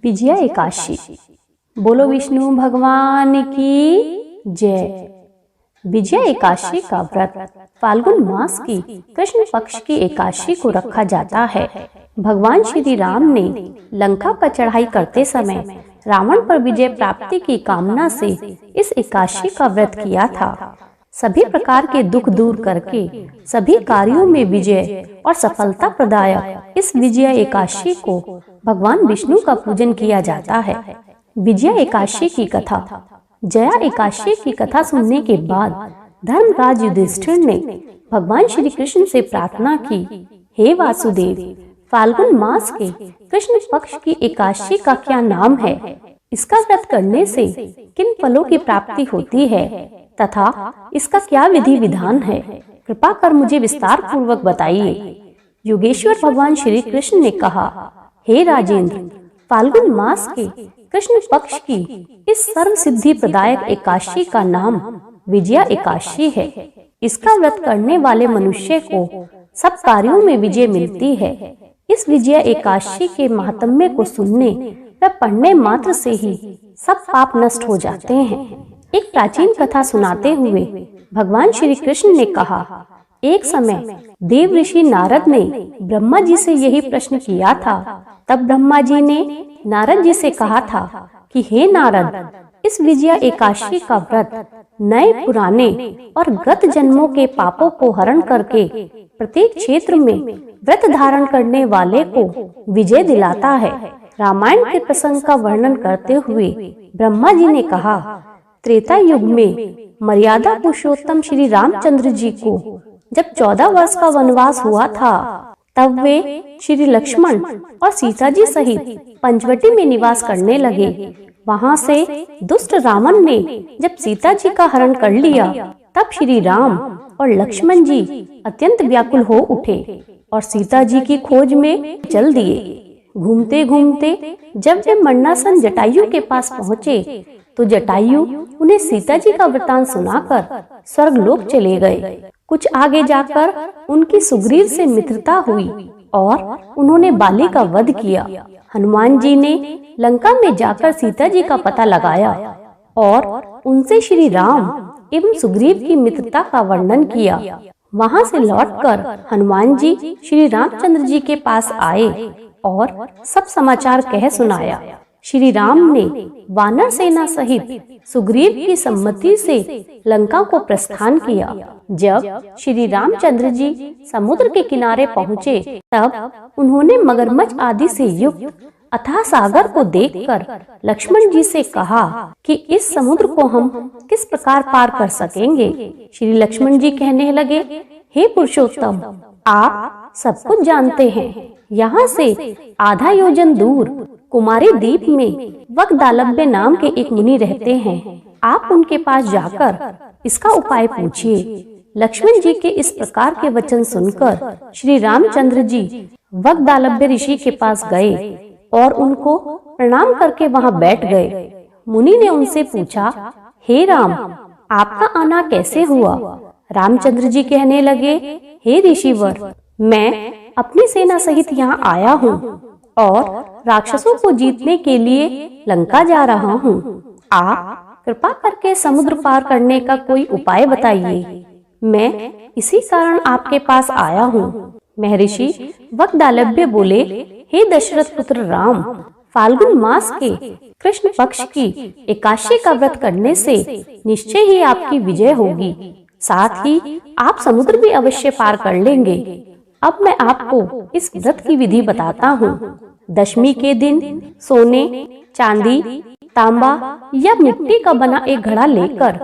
विजया एकादशी। बोलो विष्णु भगवान की जय। विजया एकादशी का व्रत फाल्गुन मास की कृष्ण पक्ष की एकादशी को रखा जाता है। भगवान श्री राम ने लंका पर चढ़ाई करते समय रावण पर विजय प्राप्ति की कामना से इस एकादशी का व्रत किया था। सभी प्रकार के दुख दूर करके सभी कार्यों में विजय और सफलता प्रदायक इस विजया एकादशी को भगवान विष्णु का पूजन किया जाता है। विजया एकादशी की कथा। जया एकादशी की कथा सुनने के बाद धर्मराज युधिष्ठिर ने भगवान श्री कृष्ण से प्रार्थना की, हे वासुदेव, फाल्गुन मास के कृष्ण पक्ष की एकादशी का क्या नाम है? इसका व्रत करने से किन फलों की प्राप्ति होती है तथा इसका क्या विधि विधान है? कृपा कर मुझे विस्तार पूर्वक बताइए। योगेश्वर भगवान श्री कृष्ण ने कहा, हे राजेंद्र, फाल्गुन मास के कृष्ण पक्ष की इस सर्व सिद्धि प्रदायक एकादशी का नाम विजया एकादशी है। इसका व्रत करने वाले मनुष्य को सब कार्यों में विजय मिलती है। इस विजया एकादशी के महात्म्य को सुनने व पढ़ने मात्र से ही सब पाप नष्ट हो जाते हैं। एक प्राचीन कथा सुनाते हुए भगवान श्री कृष्ण ने कहा, एक समय देव ऋषि नारद ने ब्रह्मा जी से यही प्रश्न किया था। तब ब्रह्मा जी ने नारद जी से कहा था कि हे नारद, इस विजया एकादशी का व्रत नए पुराने और गत जन्मों के पापों को हरण करके प्रत्येक क्षेत्र में व्रत धारण करने वाले को विजय दिलाता है। रामायण के प्रसंग का वर्णन करते हुए ब्रह्मा जी ने कहा, त्रेता युग में मर्यादा पुरुषोत्तम श्री रामचंद्र जी को जब 14 वर्ष का वनवास हुआ था, तब वे श्री लक्ष्मण और सीता जी सहित पंचवटी में निवास करने लगे। वहां से दुष्ट रावण ने जब सीता जी का हरण कर लिया, तब श्री राम और लक्ष्मण जी अत्यंत व्याकुल हो उठे और सीता जी की खोज में चल दिए। घूमते घूमते जब वे मरणासन जटायु के पास पहुँचे, तो जटायु उन्हें सीता जी का वृतांत सुनाकर स्वर्गलोक चले गए। कुछ आगे जाकर उनकी सुग्रीव से मित्रता हुई और उन्होंने बाली का वध किया। हनुमान जी ने लंका में जाकर सीता जी का पता लगाया और उनसे श्री राम एवं सुग्रीव की मित्रता का वर्णन किया। वहां से लौटकर हनुमान जी श्री रामचंद्र जी के पास आए और सब समाचार कह सुनाया। श्री राम ने वानर सेना सहित सुग्रीव की सम्मति से लंका को प्रस्थान किया। जब श्री रामचंद्र जी समुद्र के किनारे पहुँचे, तब उन्होंने मगरमच्छ आदि से युक्त अथाह सागर को देखकर लक्ष्मण जी से कहा कि इस समुद्र को हम किस प्रकार पार कर सकेंगे? श्री लक्ष्मण जी कहने लगे, हे पुरुषोत्तम, आप सब कुछ जानते हैं। यहाँ से आधा योजन दूर कुमारी द्वीप में वक्दालब्य नाम के एक मुनि रहते हैं। आप उनके पास जाकर इसका उपाय पूछिए। लक्ष्मण जी के इस प्रकार के वचन सुनकर श्री रामचंद्र जी वक्दालब्य ऋषि के पास गए और उनको प्रणाम करके वहां बैठ गए। मुनि ने उनसे पूछा, हे राम, आपका आना कैसे हुआ? रामचंद्र जी कहने लगे, हे ऋषिवर, मैं अपनी सेना सहित यहाँ आया हूँ और राक्षसों को जीतने के लिए लंका जा रहा हूँ। आप कृपा करके समुद्र पार करने का कोई उपाय बताइए। मैं इसी कारण आपके पास आया हूँ। महर्षि वक्दालब्य बोले, हे दशरथ पुत्र राम, फाल्गुन मास के कृष्ण पक्ष की एकादशी का व्रत करने से निश्चय ही आपकी विजय होगी। साथ ही आप समुद्र भी अवश्य पार कर लेंगे। अब मैं आपको इस व्रत की विधि बताता हूँ। दशमी के दिन सोने, चांदी, तांबा या मिट्टी का बना एक घड़ा लेकर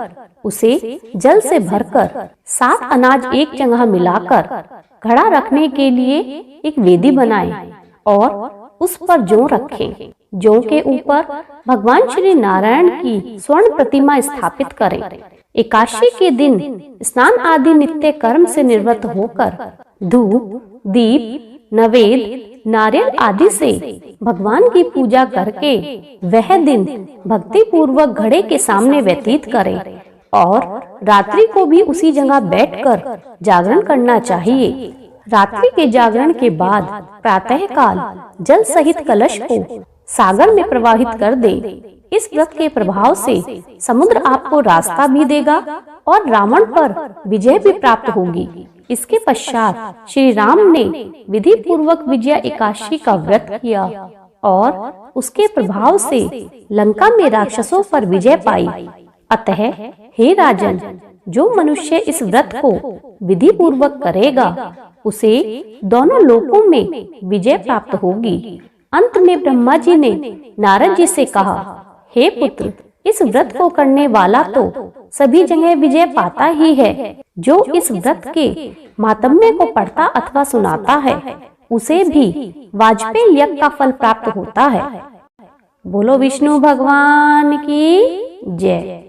उसे जल से भरकर 7 अनाज एक जगह मिलाकर घड़ा रखने के लिए एक वेदी बनाएं और उस पर जौ रखें। जौ के ऊपर भगवान श्री नारायण की स्वर्ण प्रतिमा स्थापित करें। एकादशी के दिन स्नान आदि नित्य कर्म से निवृत्त होकर धूप, दीप, नवेद, नारियल आदि से भगवान की पूजा करके वह दिन भक्ति पूर्वक घड़े के सामने व्यतीत करें और रात्रि को भी उसी जगह बैठकर जागरण करना चाहिए। रात्रि के जागरण के बाद प्रातः काल जल सहित कलश को सागर में प्रवाहित कर दें। इस व्रत के प्रभाव से समुद्र आपको रास्ता भी देगा और रावण पर विजय भी प्राप्त होगी। इसके पश्चात श्री राम ने विधि पूर्वक विजया एकादशी का व्रत किया और उसके प्रभाव से लंका में राक्षसों पर विजय पाई। अतः हे राजन, जो मनुष्य इस व्रत को विधि पूर्वक करेगा उसे दोनों लोकों में विजय प्राप्त होगी। अंत में ब्रह्मा जी ने नारद जी से कहा, हे पुत्र, इस व्रत को करने वाला तो सभी जगह विजय पाता ही है। जो इस व्रत के मातम्य को पढ़ता अथवा सुनाता है उसे भी वाजपेयी यज्ञ का फल प्राप्त होता है। बोलो विष्णु भगवान की जय।